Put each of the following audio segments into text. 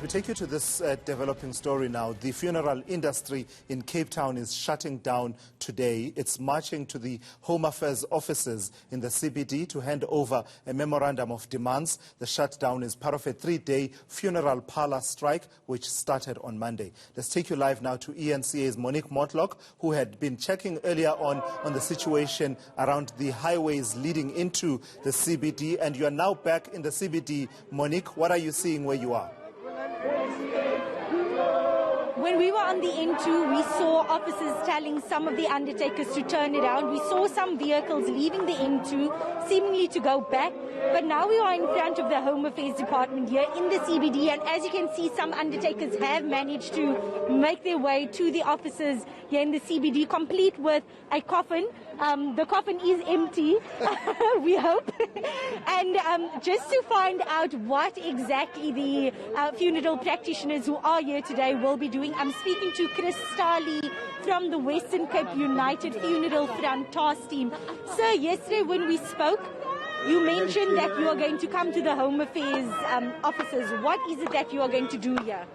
We take you to this developing story now. The funeral industry in Cape Town is shutting down today. It's marching to the Home Affairs offices in the CBD to hand over a memorandum of demands. The shutdown is part of a 3-day funeral parlor strike, which started on Monday. Let's take you live now to ENCA's Monique Mortlock, who had been checking earlier on the situation around the highways leading into the CBD. And you are now back in the CBD. Monique, what are you seeing where you are? When we were on the N2, we saw officers telling some of the undertakers to turn it down. We saw some vehicles leaving the N2, seemingly to go back. But now we are in front of the Home Affairs Department here in the CBD. And as you can see, some undertakers have managed to make their way to the offices here in the CBD, complete with a coffin. The coffin is empty, we hope. And just to find out what exactly the funeral practitioners who are here today will be doing, I'm speaking to Chris Starley from the Western Cape United Funeral Front Task Team. Sir, yesterday when we spoke, you mentioned that you are going to come to the Home Affairs offices. What is it that you are going to do here?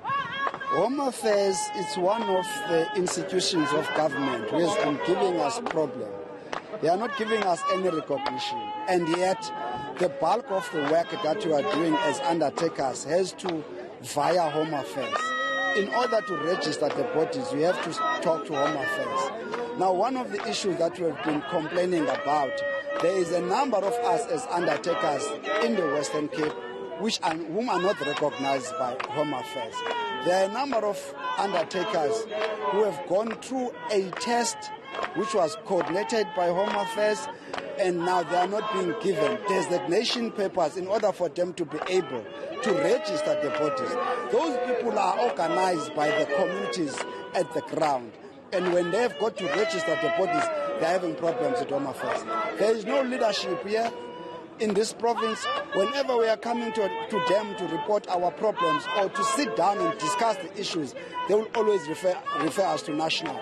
Home Affairs is one of the institutions of government who has been giving us problems. They are not giving us any recognition, and yet the bulk of the work that you are doing as undertakers has to via Home Affairs. In order to register the bodies, you have to talk to Home Affairs. Now, one of the issues that we have been complaining about, there is a number of us as undertakers in the Western Cape whom are not recognized by Home Affairs. There are a number of undertakers who have gone through a test which was coordinated by Home Affairs, and now they are not being given designation papers in order for them to be able to register the bodies. Those people are organized by the communities at the ground, and when they have got to register the bodies, they are having problems with Home Affairs. There is no leadership here in this province. Whenever we are coming to them to report our problems or to sit down and discuss the issues, they will always refer us to national.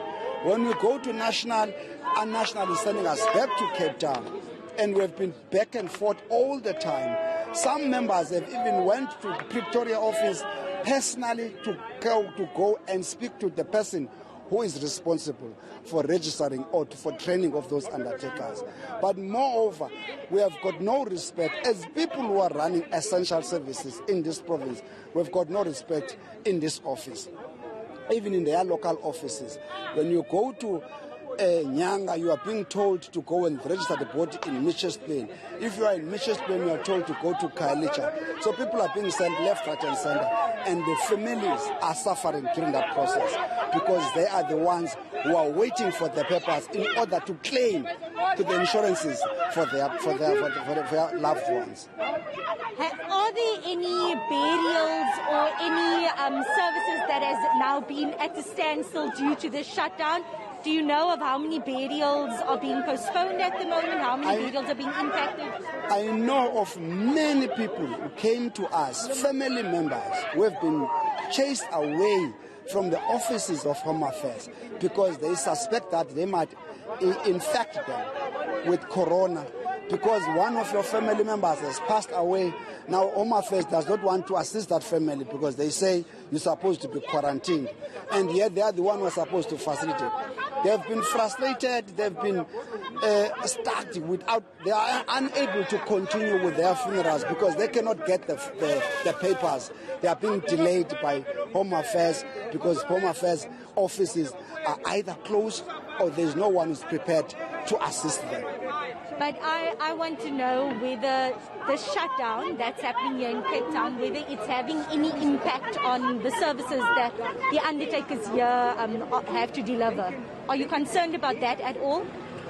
When we go to national, and national is sending us back to Cape Town, and we have been back and forth all the time. Some members have even went to Pretoria office personally to go and speak to the person who is responsible for registering or for training of those undertakers. But moreover, we have got no respect as people who are running essential services in this province. We've got no respect in this office. Even in their local offices. When you go to Nyanga, you are being told to go and register the body in Mitchell's Plain. If you are in Mitchell's Plain, you are told to go to Khayelitsha. So people are being sent left, right, and center. And the families are suffering during that process because they are the ones who are waiting for the papers in order to claim to the insurances for their loved ones. Are there any burials or any services that has now been at a standstill due to this shutdown? Do you know of how many burials are being postponed at the moment? How many burials are being impacted? I know of many people who came to us, family members, who have been chased away from the offices of Home Affairs because they suspect that they might infect them with corona. Because one of your family members has passed away, now Home Affairs does not want to assist that family because they say you're supposed to be quarantined. And yet they are the one who are supposed to facilitate. They have been frustrated, they've been stuck they are unable to continue with their funerals because they cannot get the papers. They are being delayed by Home Affairs because Home Affairs offices are either closed or there's no one who's prepared to assist them. But I want to know whether the shutdown that's happening here in Cape Town, whether it's having any impact on the services that the undertakers here have to deliver. Are you concerned about that at all?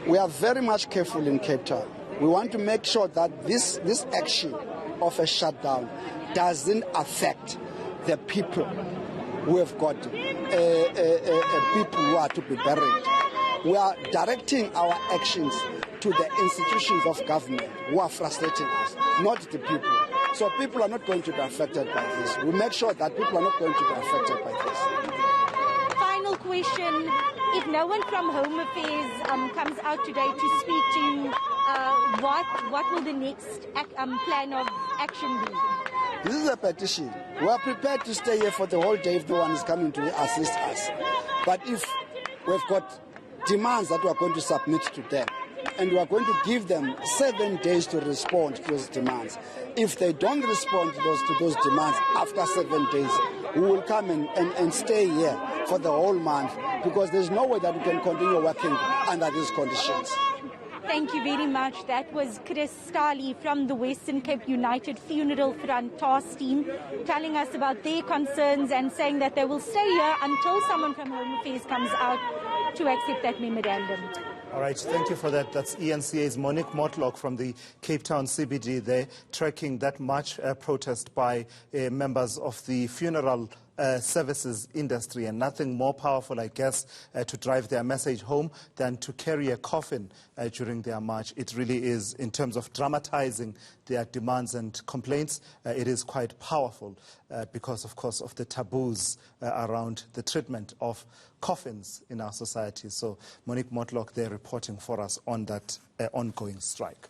We are very much careful in Cape Town. We want to make sure that this action of a shutdown doesn't affect the people who have got people who are to be buried. We are directing our actions to the institutions of government who are frustrating us, not the people. So people are not going to be affected by this. We make sure that people are not going to be affected by this. Final question. If no one from Home Affairs comes out today to speak to you, what will the next plan of action be? This is a petition. We are prepared to stay here for the whole day if no one is coming to assist us. But if we've got demands that we are going to submit to them, and we are going to give them 7 days to respond to those demands. If they don't respond to those demands after 7 days, we will come and stay here for the whole month, because there's no way that we can continue working under these conditions. Thank you very much. That was Chris Starley from the Western Cape United Funeral Front task team telling us about their concerns and saying that they will stay here until someone from Home Affairs comes out to accept that memorandum. All right, thank you for that. That's ENCA's Monique Mortlock from the Cape Town CBD there, tracking that march protest by members of the funeral services industry, and nothing more powerful, I guess, to drive their message home than to carry a coffin during their march. It really is, in terms of dramatizing their demands and complaints, it is quite powerful because, of course, of the taboos around the treatment of coffins in our society. So Monique Mortlock there reporting for us on that ongoing strike.